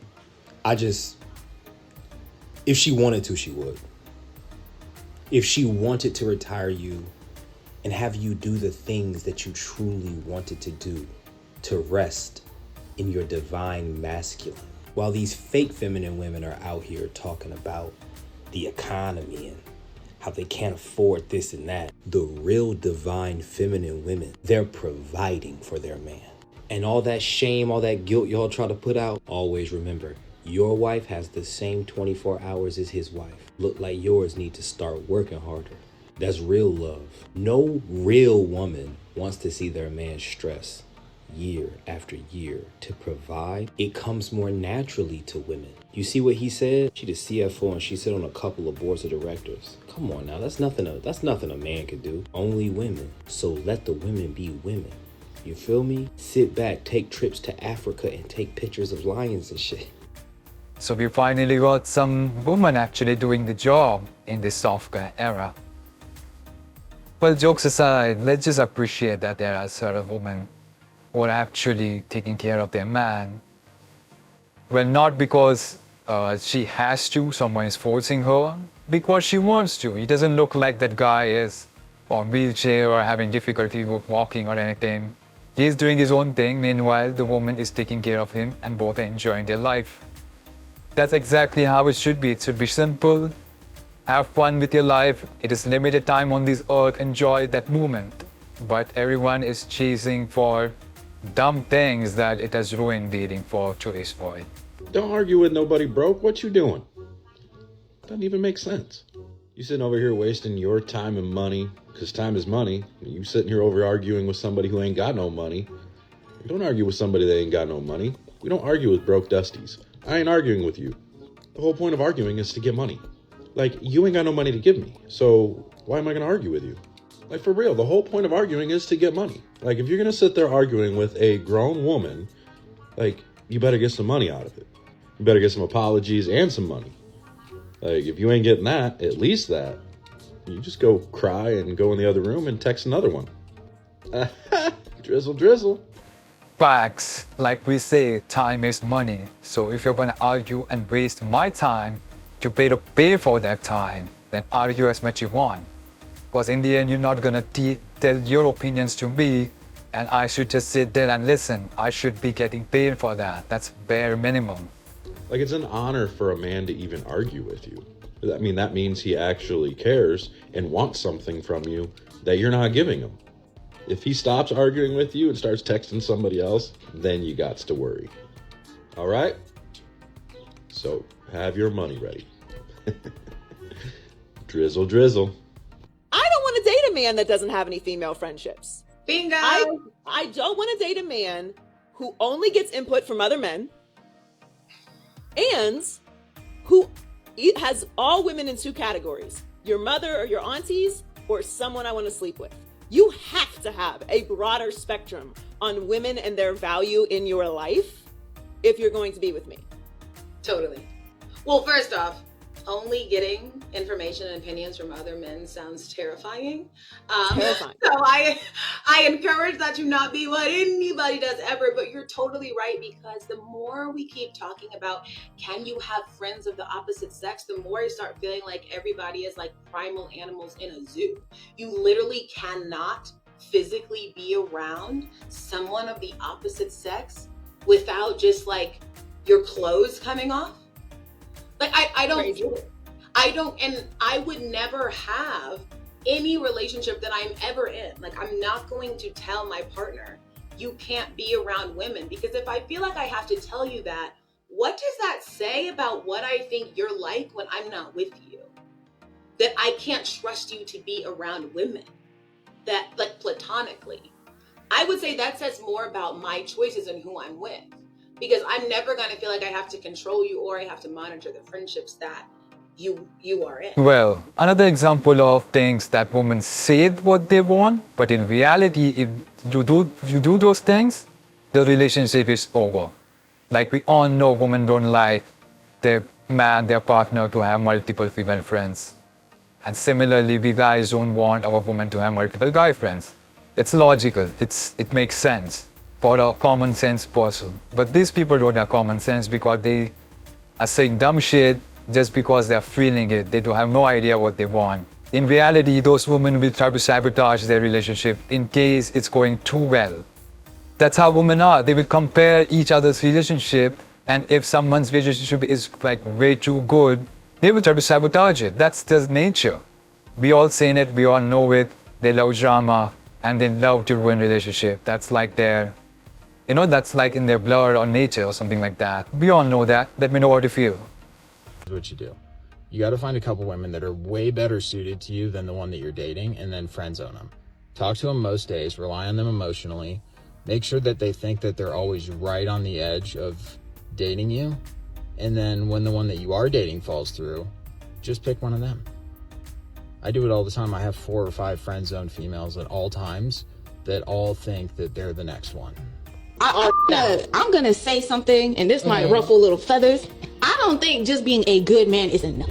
if she wanted to, she would. If she wanted to retire you and have you do the things that you truly wanted to do, to rest in your divine masculine, while these fake feminine women are out here talking about the economy and how they can't afford this and that, the real divine feminine women, they're providing for their man. And all that shame, all that guilt y'all try to put out, always remember, your wife has the same 24 hours as his wife. Look like yours need to start working harder. That's real love. No real woman wants to see their man stress year after year to provide. It comes more naturally to women. You see what he said? She the CFO and she sit on a couple of boards of directors. Come on now, that's nothing a man could do. Only women. So let the women be women. You feel me? Sit back, take trips to Africa and take pictures of lions and shit. So we finally got some women actually doing the job in this soft guy era. Well, jokes aside, let's just appreciate that there are certain women who are actually taking care of their man. Well, not because she has to, someone is forcing her, because she wants to. It doesn't look like that guy is on wheelchair or having difficulty with walking or anything. He's doing his own thing, meanwhile the woman is taking care of him and both are enjoying their life. That's exactly how it should be. It should be simple. Have fun with your life. It is limited time on this earth. Enjoy that moment. But everyone is chasing for dumb things that it has ruined dating for today's boy. Don't argue with nobody broke. What you doing? Doesn't even make sense. You sitting over here wasting your time and money, because time is money. You sitting here over arguing with somebody who ain't got no money. Don't argue with somebody that ain't got no money. We don't argue with broke dusties. I ain't arguing with you. The whole point of arguing is to get money. Like, you ain't got no money to give me, so why am I going to argue with you? Like, for real, the whole point of arguing is to get money. Like, if you're going to sit there arguing with a grown woman, like, you better get some money out of it. You better get some apologies and some money. Like, if you ain't getting that, at least that, you just go cry and go in the other room and text another one. Drizzle, drizzle. Facts. Like we say, time is money. So if you're going to argue and waste my time to pay for that time, then argue as much you want. Because in the end, you're not going to tell your opinions to me and I should just sit there and listen. I should be getting paid for that. That's bare minimum. Like, it's an honor for a man to even argue with you. I mean, that means he actually cares and wants something from you that you're not giving him. If he stops arguing with you and starts texting somebody else, then you gots to worry. All right? So have your money ready. Drizzle, drizzle. I don't want to date a man that doesn't have any female friendships. Bingo. I don't want to date a man who only gets input from other men and who has all women in two categories: your mother or your aunties or someone I want to sleep with. You have to have a broader spectrum on women and their value in your life if you're going to be with me. Totally. Well, first off, only getting information and opinions from other men sounds terrifying. Terrifying. So I encourage that to not be what anybody does ever, but you're totally right, because the more we keep talking about can you have friends of the opposite sex, the more I start feeling like everybody is like primal animals in a zoo. You literally cannot physically be around someone of the opposite sex without just like your clothes coming off. Like I don't get it. And I would never have any relationship that I'm ever in. Like, I'm not going to tell my partner, you can't be around women, because if I feel like I have to tell you that, what does that say about what I think you're like when I'm not with you? That I can't trust you to be around women, that like platonically. I would say that says more about my choices and who I'm with, because I'm never going to feel like I have to control you or I have to monitor the friendships that you are in. Well, another example of things that women say what they want, but in reality, if you do those things, the relationship is over. Like, we all know women don't like their partner to have multiple female friends. And similarly, we guys don't want our women to have multiple guy friends. It's logical, it makes sense for a common sense person. But these people don't have common sense because they are saying dumb shit just because they're feeling it. They don't have no idea what they want. In reality, those women will try to sabotage their relationship in case it's going too well. That's how women are. They will compare each other's relationship, and if someone's relationship is like way too good, they will try to sabotage it. That's just nature. We all seen it, we all know it. They love drama and they love to ruin relationship. That's like that's like in their blood or nature or something like that. We all know that. Let me know how to feel. What you do. You got to find a couple women that are way better suited to you than the one that you're dating, and then friend zone them. Talk to them most days, rely on them emotionally, make sure that they think that they're always right on the edge of dating you, and then when the one that you are dating falls through, just pick one of them. I do it all the time. I have 4 or 5 friend zone females at all times that all think that they're the next one. I'm gonna say something, and this might ruffle little feathers. I don't think just being a good man is enough.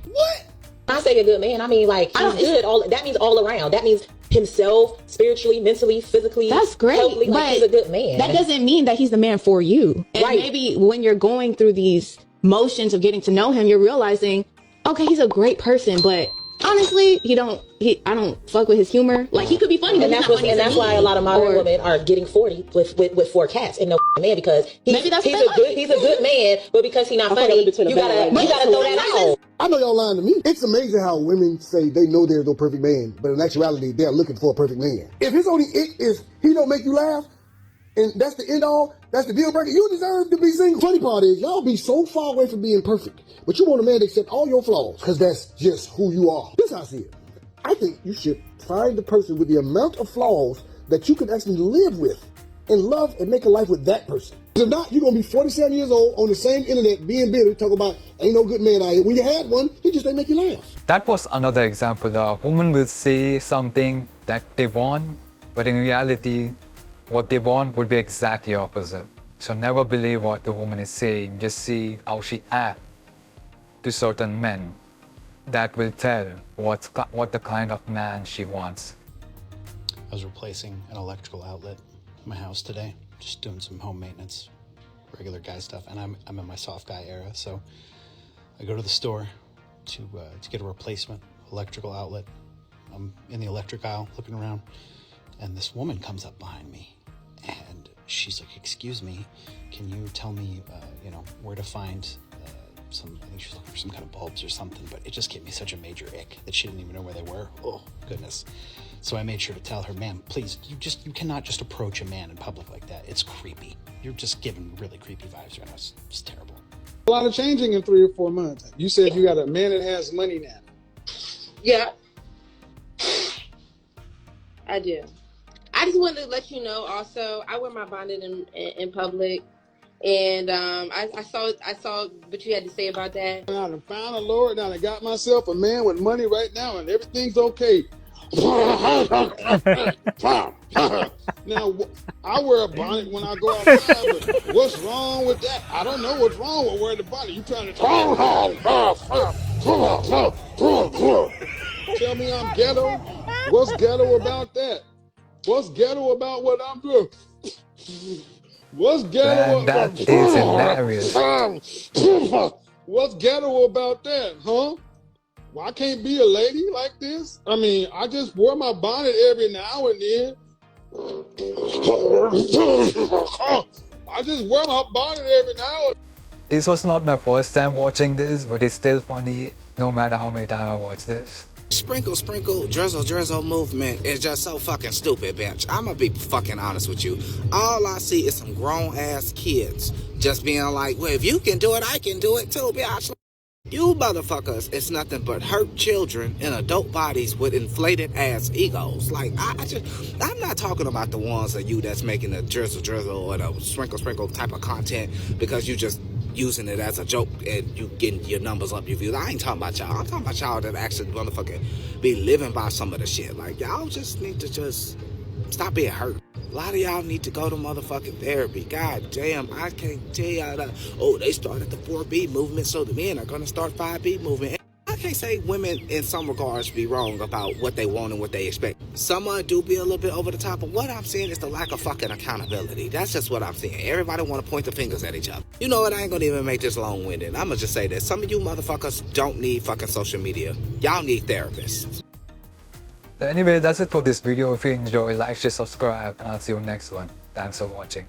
What? I say a good man, I mean like he's good. That means all around. That means himself, spiritually, mentally, physically. That's great, totally, like, but he's a good man. That doesn't mean that he's the man for you. And maybe when you're going through these motions of getting to know him, you're realizing, okay, he's a great person, but honestly, I don't fuck with his humor. Like, he could be funny, but and that's why a lot of modern women are getting 40 with 4 cats and no man, because he's a good man, but because he's not funny, you gotta throw that out. I know y'all lying to me. It's amazing how women say they know there's no perfect man, but in actuality, they're looking for a perfect man. If his only it is he don't make you laugh, and that's the end all, that's the deal breaker, you deserve to be single. Funny part is, y'all be so far away from being perfect, but you want a man to accept all your flaws, because that's just who you are. This is how I see it. I think you should find the person with the amount of flaws that you can actually live with and love and make a life with that person. If not, you're going to be 47 years old on the same internet being bitter, talking about ain't no good man out here. When you had one, he just ain't make you laugh. That was another example. A woman will say something that they want, but in reality, what they want would be exactly opposite. So never believe what the woman is saying. Just see how she acts to certain men. That will tell what the kind of man she wants. I was replacing an electrical outlet in my house today, just doing some home maintenance, regular guy stuff, and I'm in my soft guy era, so I go to the store to get a replacement electrical outlet. I'm in the electric aisle looking around, and this woman comes up behind me, and she's like, "Excuse me, can you tell me, where to find I think she was looking for some kind of bulbs or something," but it just gave me such a major ick that she didn't even know where they were. Oh, goodness. So I made sure to tell her, "Ma'am, please, you cannot just approach a man in public like that. It's creepy. You're just giving really creepy vibes right now. It's terrible." A lot of changing in 3 or 4 months. You said you got a man that has money now. Yeah, I do. I just wanted to let you know also, I wear my bonnet in public. And I saw what you had to say about that. I done found the Lord, now I got myself a man with money right now, and everything's okay. Now, I wear a bonnet when I go outside, but what's wrong with that? I don't know what's wrong with wearing the bonnet. You trying to tell me I'm ghetto? What's ghetto about that? What's ghetto about what I'm doing? What's ghetto Man, that is hilarious. What's ghetto about that, huh? Well, I can't be a lady like this. I mean, I just wear my bonnet every now and then. I just wear my bonnet every now and then. This was not my first time watching this, but it's still funny no matter how many times I watch this. Sprinkle, sprinkle, drizzle, drizzle movement is just so fucking stupid, bitch. I'm gonna be fucking honest with you. All I see is some grown-ass kids just being like, well, if you can do it, I can do it too, bitch. You motherfuckers, it's nothing but hurt children in adult bodies with inflated ass egos. Like, I'm not talking about the ones of you that's making a drizzle drizzle or the sprinkle sprinkle type of content because you just using it as a joke and you getting your numbers up, your views. I ain't talking about y'all. I'm talking about y'all that actually motherfucking be living by some of the shit. Like, y'all just need to just stop being hurt. A lot of y'all need to go to motherfucking therapy. God damn, I can't tell y'all that, oh, they started the 4B movement, so the men are going to start 5B movement. I can't say women in some regards be wrong about what they want and what they expect. Some do be a little bit over the top, but what I'm seeing is the lack of fucking accountability. That's just what I'm seeing. Everybody want to point the fingers at each other. You know what? I ain't going to even make this long-winded. I'm going to just say this. Some of you motherfuckers don't need fucking social media. Y'all need therapists. So anyway, that's it for this video. If you enjoyed, like, share, subscribe, and I'll see you next one. Thanks for watching.